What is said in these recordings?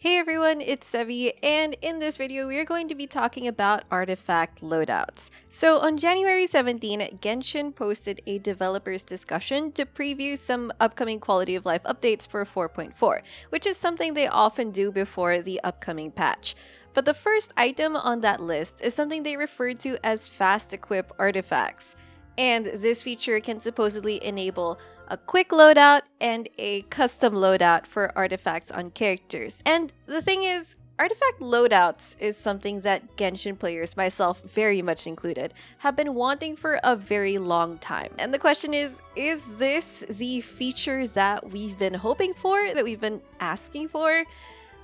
Hey everyone, it's Sevi, and in this video we are going to be talking about artifact loadouts. So on January 17, Genshin posted a developers discussion to preview some upcoming quality of life updates for 4.4, which is something they often do before the upcoming patch. But the first item on that list is something they refer to as fast equip artifacts. And this feature can supposedly enable a quick loadout and a custom loadout for artifacts on characters. And the thing is, artifact loadouts is something that Genshin players, myself very much included, have been wanting for a very long time. And the question is this the feature that we've been hoping for, that we've been asking for?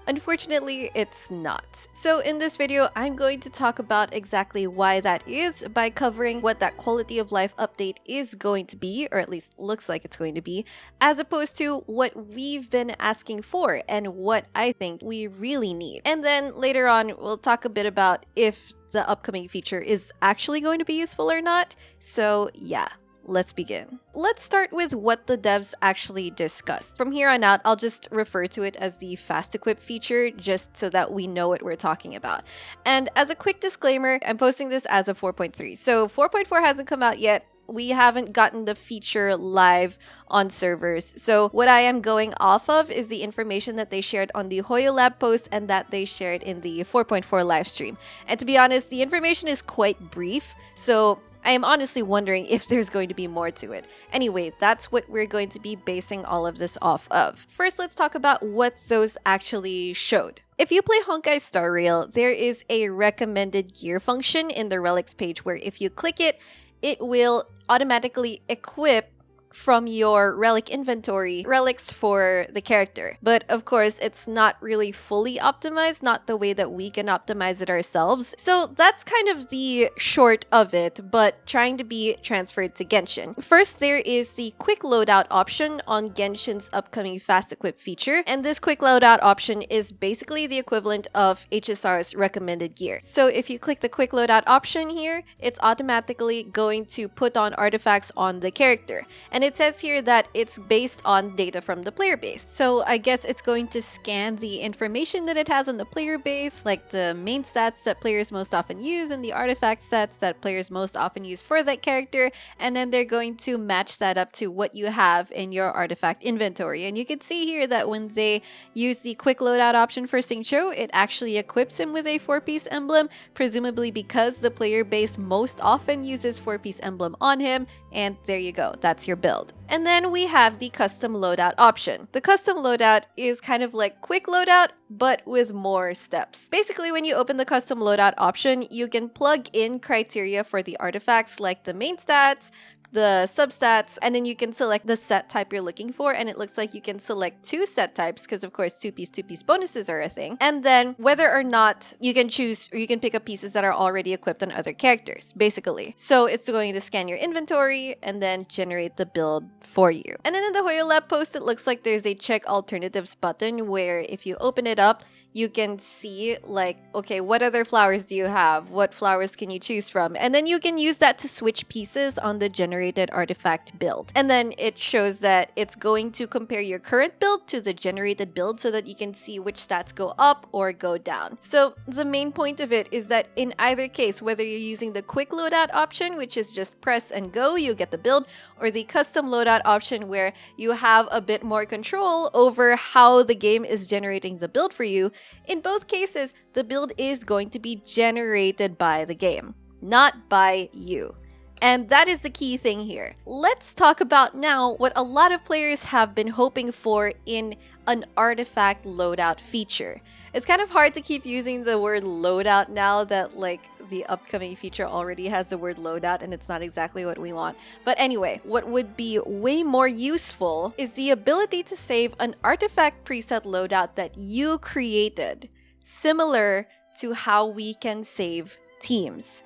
Unfortunately, it's not. So in this video, I'm going to talk about exactly why that is by covering what that quality of life update is going to be, or at least looks like it's going to be, as opposed to what we've been asking for and what I think we really need. And then later on, we'll talk a bit about if the upcoming feature is actually going to be useful or not. So yeah. Let's begin. Let's start with what the devs actually discussed. From here on out, I'll just refer to it as the fast equip feature just so that we know what we're talking about. And as a quick disclaimer, I'm posting this as a 4.3. So 4.4 hasn't come out yet. We haven't gotten the feature live on servers. So what I am going off of is the information that they shared on the Hoyo Lab post and that they shared in the 4.4 live stream. And to be honest, the information is quite brief. So I am honestly wondering if there's going to be more to it. Anyway, that's what we're going to be basing all of this off of. First, let's talk about what those actually showed. If you play Honkai Star Rail, there is a recommended gear function in the relics page where if you click it, it will automatically equip from your relic inventory relics for the character. But of course, it's not really fully optimized, not the way that we can optimize it ourselves. So that's kind of the short of it, but trying to be transferred to Genshin. First, there is the quick loadout option on Genshin's upcoming fast equip feature. And this quick loadout option is basically the equivalent of HSR's recommended gear. So if you click the quick loadout option here, it's automatically going to put on artifacts on the character. And it says here that it's based on data from the player base. So I guess it's going to scan the information that it has on the player base, like the main stats that players most often use and the artifact stats that players most often use for that character. And then they're going to match that up to what you have in your artifact inventory. And you can see here that when they use the quick loadout option for Xingqiu, it actually equips him with a 4-piece emblem, presumably because the player base most often uses 4-piece emblem on him. And there you go, that's your build. And then we have the custom loadout option. The custom loadout is kind of like quick loadout, but with more steps. Basically, when you open the custom loadout option, you can plug in criteria for the artifacts like the main stats, the substats, and then you can select the set type you're looking for, and it looks like you can select 2 set types because of course 2-piece bonuses are a thing. And then whether or not you can choose, or you can pick up pieces that are already equipped on other characters, basically. So it's going to scan your inventory and then generate the build for you. And then in the Hoyo Lab post, it looks like there's a check alternatives button where if you open it up, you can see like, okay, what other flowers do you have? What flowers can you choose from? And then you can use that to switch pieces on the generated artifact build. And then it shows that it's going to compare your current build to the generated build so that you can see which stats go up or go down. So the main point of it is that in either case, whether you're using the quick loadout option, which is just press and go, you get the build, or the custom loadout option where you have a bit more control over how the game is generating the build for you, in both cases, the build is going to be generated by the game, not by you. And that is the key thing here. Let's talk about now what a lot of players have been hoping for in an artifact loadout feature. It's kind of hard to keep using the word loadout now that like the upcoming feature already has the word loadout and it's not exactly what we want. But anyway, what would be way more useful is the ability to save an artifact preset loadout that you created, similar to how we can save teams.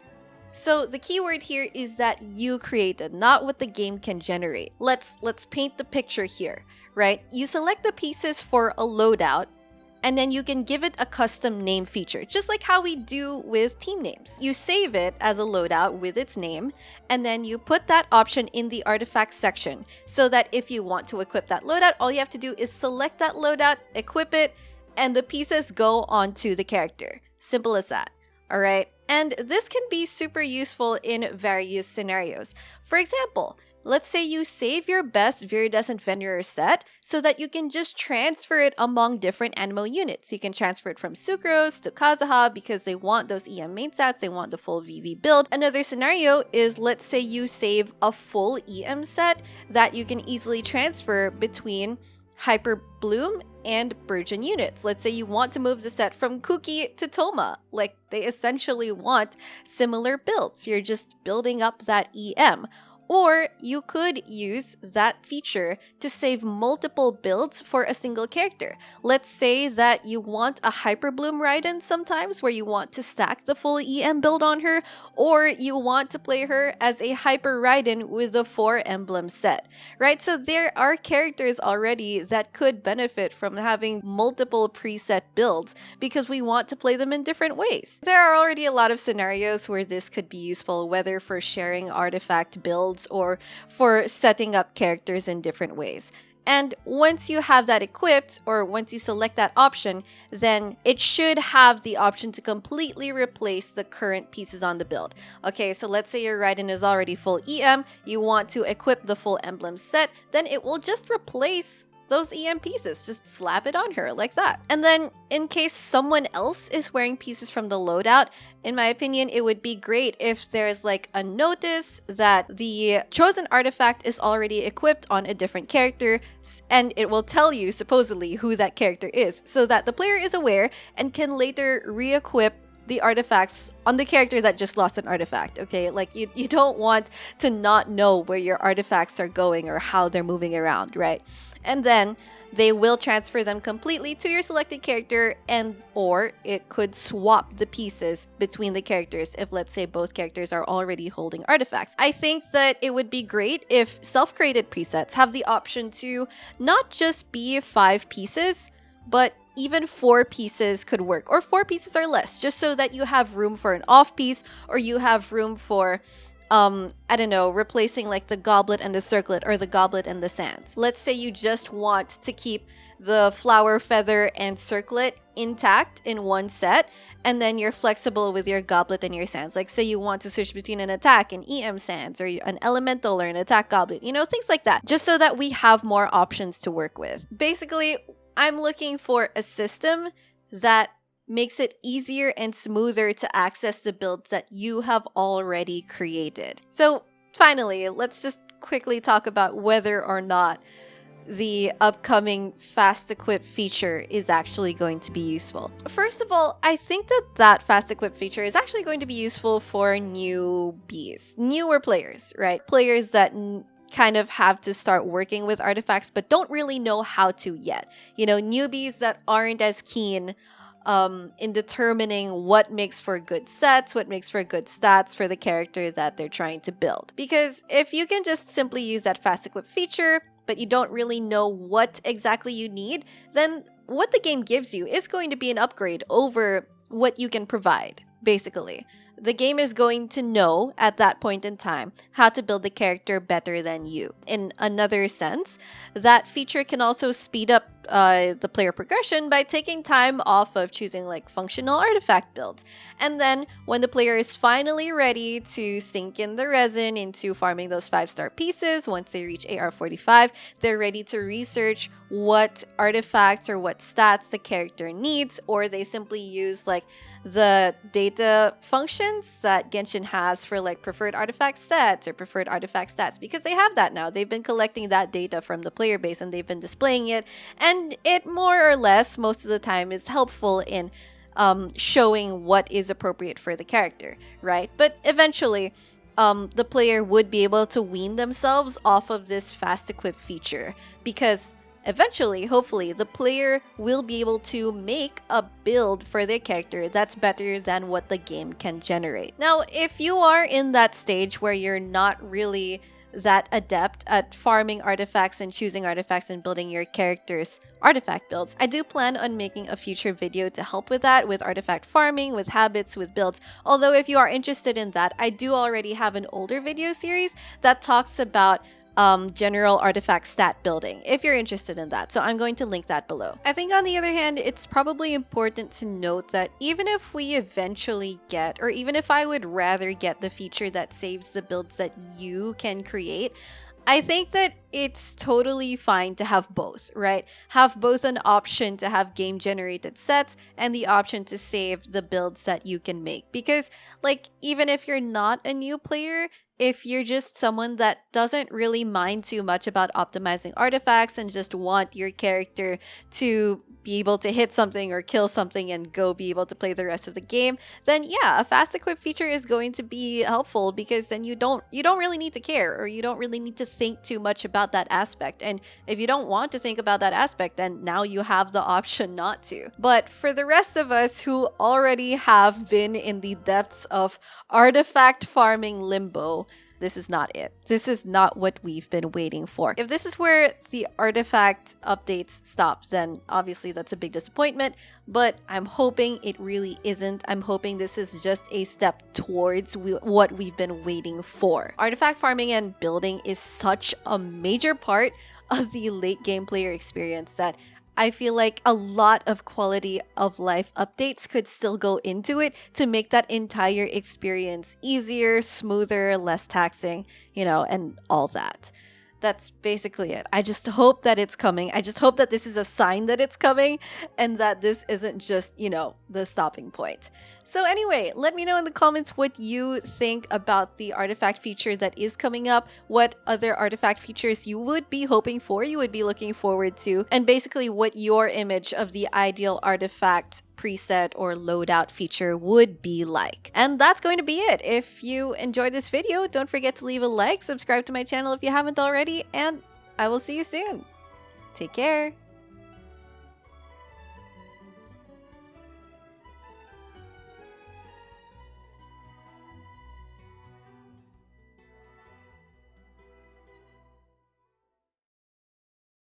So the key word here is that you created, not what the game can generate. Let's paint the picture here, right? You select the pieces for a loadout, and then you can give it a custom name feature, just like how we do with team names. You save it as a loadout with its name, and then you put that option in the artifact section so that if you want to equip that loadout, all you have to do is select that loadout, equip it, and the pieces go onto the character. Simple as that. All right. And this can be super useful in various scenarios. For example, let's say you save your best Viridescent Venerer set so that you can just transfer it among different Anemo units. You can transfer it from Sucrose to Kazuha because they want those EM main stats, they want the full VV build. Another scenario is, let's say you save a full EM set that you can easily transfer between Hyper Bloom and Burgeon units. Let's say you want to move the set from Kuki to Toma. Like, they essentially want similar builds. You're just building up that EM. Or you could use that feature to save multiple builds for a single character. Let's say that you want a Hyper Bloom Raiden sometimes, where you want to stack the full EM build on her, or you want to play her as a Hyper Raiden with the 4 emblem set, right? So there are characters already that could benefit from having multiple preset builds because we want to play them in different ways. There are already a lot of scenarios where this could be useful, whether for sharing artifact builds or for setting up characters in different ways. And once you have that equipped, or once you select that option, then it should have the option to completely replace the current pieces on the build. Okay, so let's say your Raiden is already full EM, you want to equip the full emblem set, then it will just replace those EM pieces. Just slap it on her like that. And then in case someone else is wearing pieces from the loadout, in my opinion, it would be great if there's like a notice that the chosen artifact is already equipped on a different character, and it will tell you supposedly who that character is, so that the player is aware and can later re-equip the artifacts on the character that just lost an artifact. Okay, like you don't want to not know where your artifacts are going or how they're moving around, right? And then they will transfer them completely to your selected character, and or it could swap the pieces between the characters if, let's say, both characters are already holding artifacts. I think that it would be great if self-created presets have the option to not just be 5 pieces, but even 4 pieces could work, or 4 pieces or less, just so that you have room for an off piece, or you have room for I don't know, replacing like the goblet and the circlet, or the goblet and the sands. Let's say you just want to keep the flower, feather, and circlet intact in one set, and then you're flexible with your goblet and your sands. Like, say you want to switch between an attack and EM sands, or an elemental or an attack goblet, you know, things like that, just so that we have more options to work with. Basically, I'm looking for a system that makes it easier and smoother to access the builds that you have already created. So finally, let's just quickly talk about whether or not the upcoming fast equip feature is actually going to be useful. First of all, I think that fast equip feature is actually going to be useful for newbies, newer players, right? Players that kind of have to start working with artifacts but don't really know how to yet. You know, newbies that aren't as keen in determining what makes for good sets, what makes for good stats for the character that they're trying to build. Because if you can just simply use that fast equip feature, but you don't really know what exactly you need, then what the game gives you is going to be an upgrade over what you can provide, basically. The game is going to know at that point in time how to build the character better than you. In another sense, that feature can also speed up the player progression by taking time off of choosing like functional artifact builds. And then when the player is finally ready to sink in the resin into farming those 5-star pieces, once they reach AR 45, they're ready to research what artifacts or what stats the character needs, or they simply use like the data functions that Genshin has for like preferred artifact sets or preferred artifact stats, because they have that now. They've been collecting that data from the player base and they've been displaying it, and it more or less most of the time is helpful in showing what is appropriate for the character, right? But eventually the player would be able to wean themselves off of this fast equip feature, because eventually, hopefully, the player will be able to make a build for their character that's better than what the game can generate. Now, if you are in that stage where you're not really that adept at farming artifacts and choosing artifacts and building your character's artifact builds, I do plan on making a future video to help with that, with artifact farming, with habits, with builds. Although if you are interested in that, I do already have an older video series that talks about general artifact stat building if you're interested in that. So I'm going to link that below. I think on the other hand, it's probably important to note that even if we eventually get, or even if I would rather get the feature that saves the builds that you can create, I think that it's totally fine to have both, right? Have both an option to have game generated sets and the option to save the builds that you can make. Because, like, even if you're not a new player, if you're just someone that doesn't really mind too much about optimizing artifacts and just want your character to be able to hit something or kill something and go be able to play the rest of the game, then yeah, a fast equip feature is going to be helpful, because then you don't really need to care, or you don't really need to think too much about that aspect. And if you don't want to think about that aspect, then now you have the option not to. But for the rest of us who already have been in the depths of artifact farming limbo, this is not it. This is not what we've been waiting for. If this is where the artifact updates stop, then obviously that's a big disappointment, but I'm hoping it really isn't. I'm hoping this is just a step towards what we've been waiting for. Artifact farming and building is such a major part of the late game player experience that I feel like a lot of quality of life updates could still go into it to make that entire experience easier, smoother, less taxing, and all that. That's basically it. I just hope that it's coming. I just hope that this is a sign that it's coming and that this isn't just, the stopping point. So anyway, let me know in the comments what you think about the artifact feature that is coming up, what other artifact features you would be hoping for, you would be looking forward to, and basically what your image of the ideal artifact preset or loadout feature would be like. And that's going to be it. If you enjoyed this video, don't forget to leave a like, subscribe to my channel if you haven't already, and I will see you soon. Take care.